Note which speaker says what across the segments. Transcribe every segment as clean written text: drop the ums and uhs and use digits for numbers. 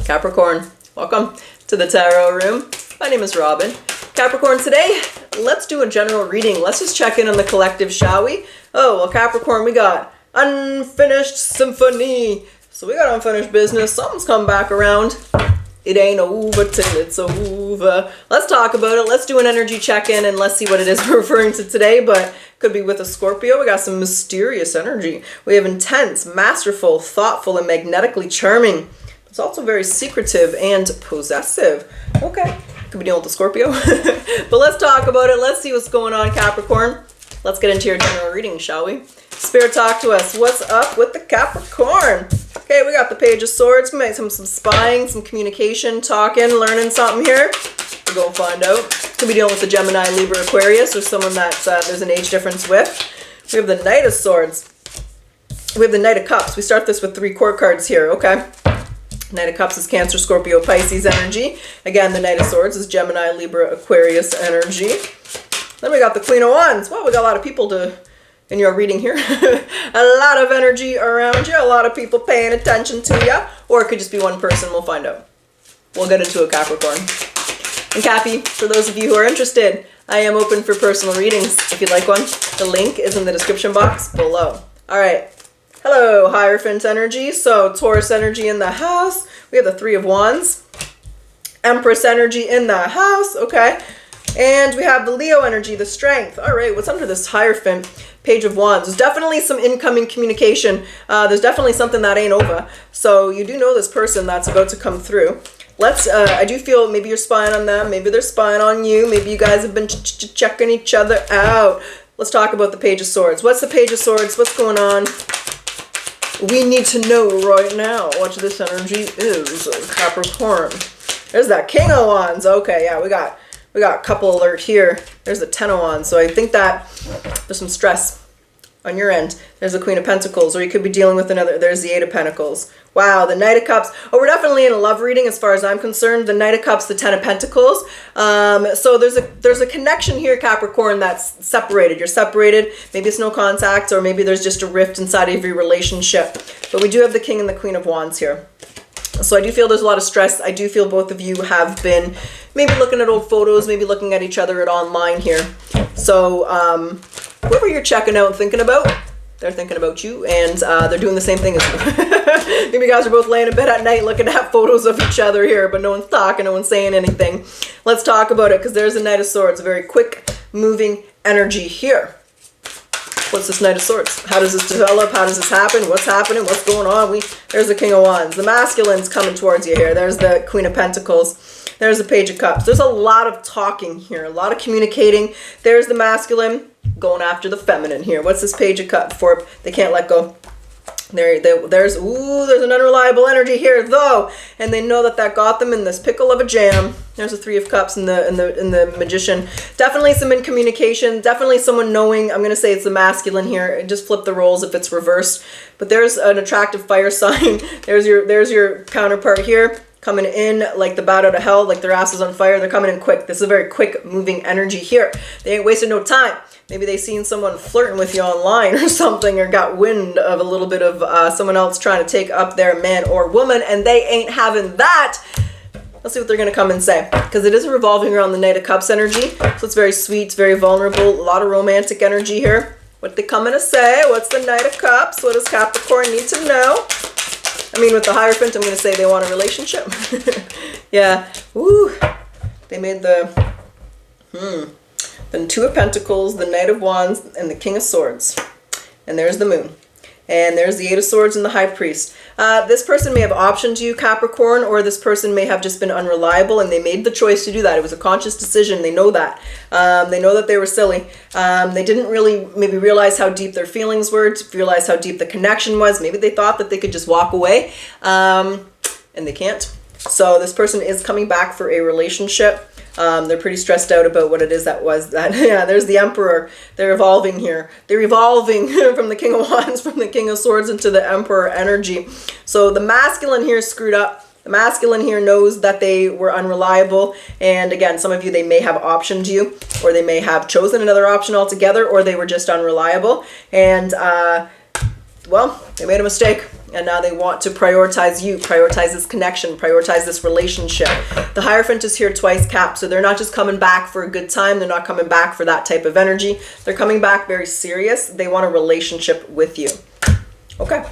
Speaker 1: Capricorn, welcome to the Tarot Room. My name is Robyn. Capricorn, today, let's do a general reading. Let's just check in on the collective, shall we? Oh, well, Capricorn, we got unfinished symphony. So we got unfinished business. Something's come back around. It ain't over till it's over. Let's talk about it. Let's do an energy check-in and let's see what it is we're referring to today, but could be with a Scorpio. We got some mysterious energy. We have intense, masterful, thoughtful, and magnetically charming. It's also very secretive and possessive. Okay, could be dealing with the Scorpio. But let's talk about it. Let's see what's going on, Capricorn. Let's get into your general reading, shall we? Spirit, talk to us. What's up with the Capricorn? Okay, we got the Page of Swords. We might have some spying, some communication, talking, learning something here. We'll go find out. Could be dealing with the Gemini, Libra, Aquarius, or someone that there's an age difference with. We have the Knight of Swords. We have the Knight of Cups. We start this with 3 court cards here, okay? Knight of Cups is Cancer, Scorpio, Pisces energy. Again, the Knight of Swords is Gemini, Libra, Aquarius energy. Then we got the Queen of Wands. Well, we got a lot of people in your reading here. A lot of energy around you. A lot of people paying attention to you. Or it could just be one person. We'll find out. We'll get into it, Capricorn. And Cappy, for those of you who are interested, I am open for personal readings. If you'd like one, the link is in the description box below. All right. Hello, Hierophant energy. So Taurus energy in the house. We have the 3 of Wands. Empress energy in the house. Okay. And we have the Leo energy, the Strength. All right. What's under this Hierophant? Page of Wands. There's definitely some incoming communication. There's definitely something that ain't over. So you do know this person that's about to come through. I do feel maybe you're spying on them. Maybe they're spying on you. Maybe you guys have been checking each other out. Let's talk about the Page of Swords. What's the Page of Swords? What's going on? We need to know right now what this energy is, Capricorn. There's that King of Wands. Okay, yeah, we got a couple alert here. There's the 10 of Wands. So I think that there's some stress on your end. There's the Queen of Pentacles, or you could be dealing with there's the 8 of Pentacles. Wow, the Knight of Cups. Oh, we're definitely in a love reading as far as I'm concerned. The Knight of Cups, the 10 of Pentacles. So there's a connection here, Capricorn, that's separated. You're separated. Maybe it's no contact, or maybe there's just a rift inside of your relationship. But we do have the King and the Queen of Wands here. So I do feel there's a lot of stress. I do feel both of you have been maybe looking at old photos, maybe looking at each other at online here. So whoever you're checking out and thinking about, they're thinking about you, and they're doing the same thing as you. Maybe you guys are both laying in bed at night looking at photos of each other here, but no one's talking, no one's saying anything. Let's talk about it, because there's a Knight of Swords, a very quick moving energy here. What's this Knight of Swords? How does this develop? How does this happen? What's happening? What's going on? There's the King of Wands. The masculine's coming towards you here. There's the Queen of Pentacles. There's the Page of Cups. There's a lot of talking here, a lot of communicating. There's the masculine going after the feminine here. What's this Page of Cups for? They can't let go. There's an unreliable energy here though, and they know that got them in this pickle of a jam. There's a 3 of Cups in the Magician. Definitely some in communication. Definitely someone knowing. I'm gonna say it's the masculine here. Just flip the roles if it's reversed. But there's an attractive fire sign. There's your counterpart here, coming in like the bat out of hell, like their ass is on fire. They're coming in quick. This is a very quick moving energy here. They ain't wasting no time. Maybe they seen someone flirting with you online or something, or got wind of a little bit of someone else trying to take up their man or woman, and they ain't having that. Let's see what they're going to come and say, because it is revolving around the Knight of Cups energy. So it's very sweet, it's very vulnerable, a lot of romantic energy here. What they coming to say? What's the Knight of Cups? What does Capricorn need to know? I mean, with the Hierophant, I'm going to say they want a relationship. Yeah. Ooh. They made the 2 of Pentacles, the Knight of Wands, and the King of Swords. And there's the Moon. And there's the 8 of Swords and the High Priest. This person may have optioned you, Capricorn, or this person may have just been unreliable, and they made the choice to do that. It was a conscious decision. They know that. They know that they were silly. They didn't really maybe realize how deep their feelings were, to realize how deep the connection was. Maybe they thought that they could just walk away, and they can't. So this person is coming back for a relationship. They're pretty stressed out about what it is that. Yeah, there's the Emperor. They're evolving here. They're evolving from the King of Wands, from the King of Swords into the Emperor energy. So the masculine here screwed up. The masculine here knows that they were unreliable. And again, some of you, they may have optioned you, or they may have chosen another option altogether, or they were just unreliable. And well, they made a mistake. And now they want to prioritize you, prioritize this connection, prioritize this relationship. The Hierophant is here twice, Cap. So they're not just coming back for a good time. They're not coming back for that type of energy. They're coming back very serious. They want a relationship with you. Okay.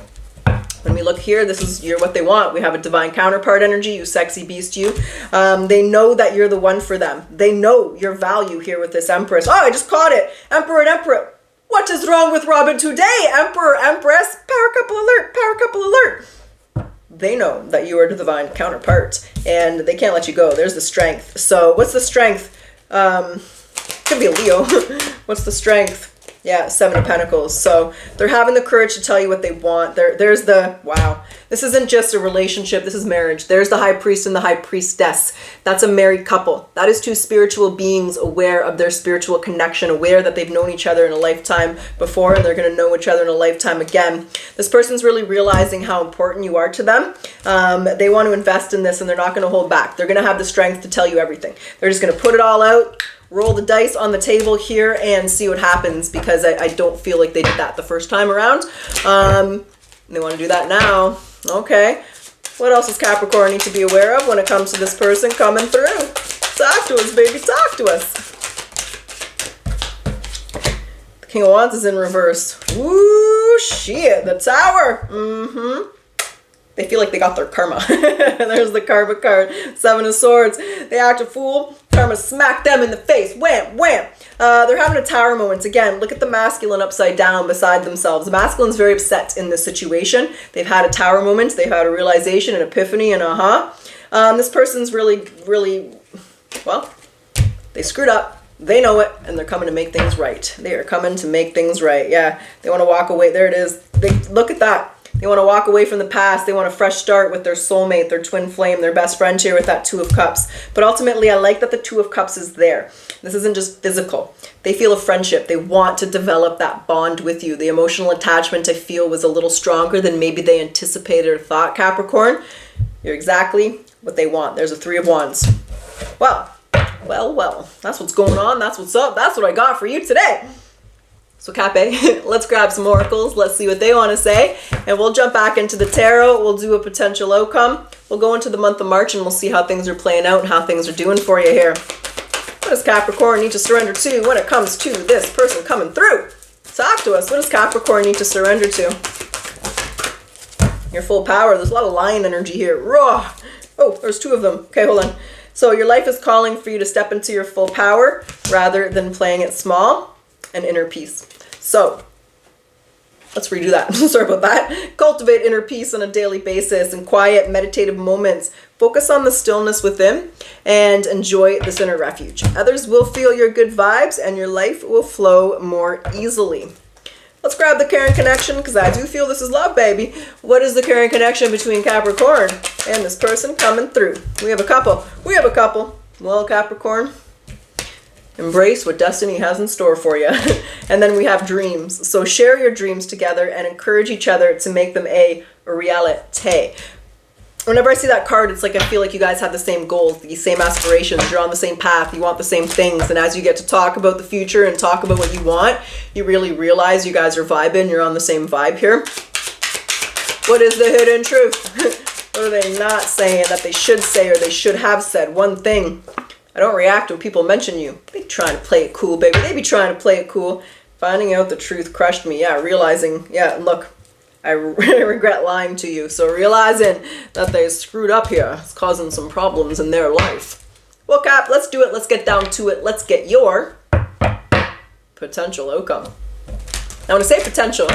Speaker 1: When we look here, this is what they want. We have a divine counterpart energy, you sexy beast, you. They know that you're the one for them. They know your value here with this Empress. Oh, I just caught it. Emperor and Emperor. What is wrong with Robyn today? Emperor, Empress, power couple alert, power couple alert. They know that you are the divine counterpart and they can't let you go. There's the strength. So what's the strength? Could be a Leo. What's the strength? Yeah, 7 of Pentacles. So they're having the courage to tell you what they want. There's the, wow. This isn't just a relationship. This is marriage. There's the High Priest and the High Priestess. That's a married couple. That is two spiritual beings aware of their spiritual connection, aware that they've known each other in a lifetime before and they're going to know each other in a lifetime again. This person's really realizing how important you are to them. They want to invest in this and they're not going to hold back. They're going to have the strength to tell you everything. They're just going to put it all out. Roll the dice on the table here and see what happens because I don't feel like they did that the first time around. They want to do that now. Okay. What else does Capricorn need to be aware of when it comes to this person coming through? Talk to us, baby. Talk to us. The King of Wands is in reverse. Ooh, shit. The Tower. Mm-hmm. They feel like they got their karma. There's the karma card. 7 of Swords. They act a fool. Karma smacked them in the face. Wham, wham. They're having a tower moment. Again, look at the masculine upside down beside themselves. The masculine's very upset in this situation. They've had a tower moment. They've had a realization, an epiphany, and this person's really, well, they screwed up. They know it, and they're coming to make things right. They are coming to make things right. Yeah, they want to walk away. There it is. Look at that. They want to walk away from the past. They want a fresh start with their soulmate, their twin flame, their best friend here with that 2 of Cups. But ultimately, I like that the 2 of Cups is there. This isn't just physical. They feel a friendship. They want to develop that bond with you. The emotional attachment, I feel, was a little stronger than maybe they anticipated or thought, Capricorn. You're exactly what they want. There's a 3 of Wands. Well. That's what's going on. That's what's up. That's what I got for you today. So Cappe, let's grab some oracles. Let's see what they want to say. And we'll jump back into the tarot. We'll do a potential outcome. We'll go into the month of March and we'll see how things are playing out and how things are doing for you here. What does Capricorn need to surrender to when it comes to this person coming through? Talk to us. What does Capricorn need to surrender to? Your full power. There's a lot of lion energy here. Raw. Oh, there's 2 of them. Okay, hold on. So your life is calling for you to step into your full power rather than playing it small. And inner peace. So let's redo that. Sorry about that. Cultivate inner peace on a daily basis and quiet meditative moments. Focus on the stillness within and enjoy this inner refuge. Others will feel your good vibes and your life will flow more easily. Let's grab the Caring connection because I do feel this is love, baby. What is the Caring connection between Capricorn and this person coming through? We have a couple. We have a couple. Well, Capricorn, embrace what destiny has in store for you. And then we have dreams. So share your dreams together and encourage each other to make them a reality. Whenever I see that card, it's like I feel like you guys have the same goals, the same aspirations. You're on the same path. You want the same things. And as you get to talk about the future and talk about what you want, you really realize you guys are vibing. You're on the same vibe here. What is the hidden truth? What are they not saying that they should say or they should have said? One thing. I don't react when people mention you. They be trying to play it cool, baby. They be trying to play it cool. Finding out the truth crushed me. Yeah, realizing, yeah, look, I regret lying to you. So realizing that they screwed up here is causing some problems in their life. Well, Cap, let's do it. Let's get down to it. Let's get your potential outcome. Now, when I say potential,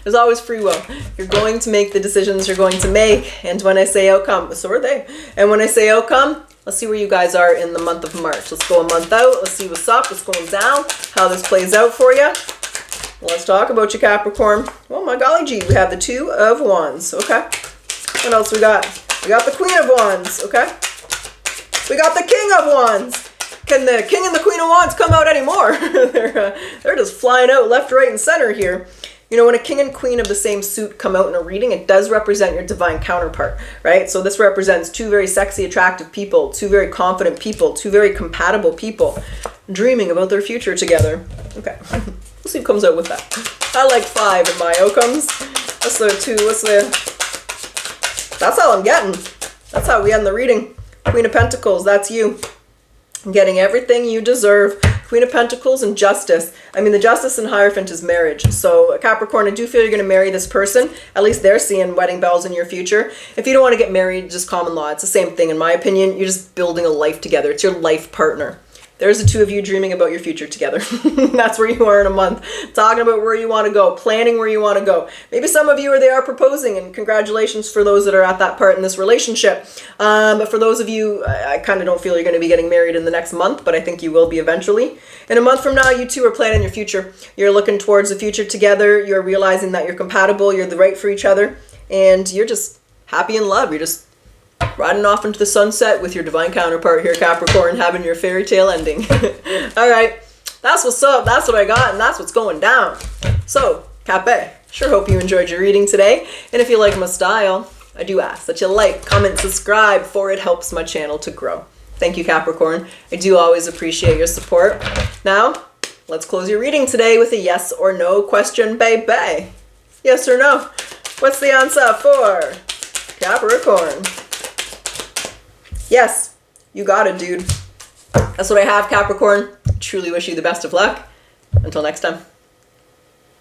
Speaker 1: there's always free will. You're going to make the decisions you're going to make. And when I say outcome, so are they. And when I say outcome, let's see where you guys are in the month of March. Let's go a month out. Let's see what's up, what's going down, how this plays out for you. Let's talk about you, Capricorn. Oh my golly gee, we have the 2 of Wands. Okay. What else we got? We got the Queen of Wands. Okay. We got the King of Wands. Can the King and the Queen of Wands come out anymore? They're just flying out left, right, and center here. You know, when a king and queen of the same suit come out in a reading, it does represent your divine counterpart, right? So this represents 2 very sexy, attractive people, 2 very confident people, 2 very compatible people dreaming about their future together. Okay, we'll see who comes out with that. I like 5 in my outcomes. What's there two? What's there? That's all I'm getting. That's how we end the reading. Queen of Pentacles, that's you. Getting everything you deserve. Queen of Pentacles and Justice. I mean, the Justice and Hierophant is marriage. So Capricorn, I do feel you're going to marry this person. At least they're seeing wedding bells in your future. If you don't want to get married, just common law. It's the same thing in my opinion. You're just building a life together. It's your life partner. There's the two of you dreaming about your future together. That's where you are in a month. Talking about where you want to go. Planning where you want to go. Maybe some of you they are proposing, and congratulations for those that are at that part in this relationship. But for those of you, I kind of don't feel you're going to be getting married in the next month, but I think you will be eventually. In a month from now, you two are planning your future. You're looking towards the future together. You're realizing that you're compatible. You're the right for each other. And you're just happy in love. You're just riding off into the sunset with your divine counterpart here, Capricorn, having your fairy tale ending. All right, that's what's up. That's what I got, and that's what's going down. So, Cappe, sure hope you enjoyed your reading today. And if you like my style, I do ask that you like, comment, subscribe, for it helps my channel to grow. Thank you, Capricorn. I do always appreciate your support. Now, let's close your reading today with a yes or no question, baby. Yes or no? What's the answer for Capricorn? Yes, you got it, dude. That's what I have, Capricorn. Truly wish you the best of luck. Until next time.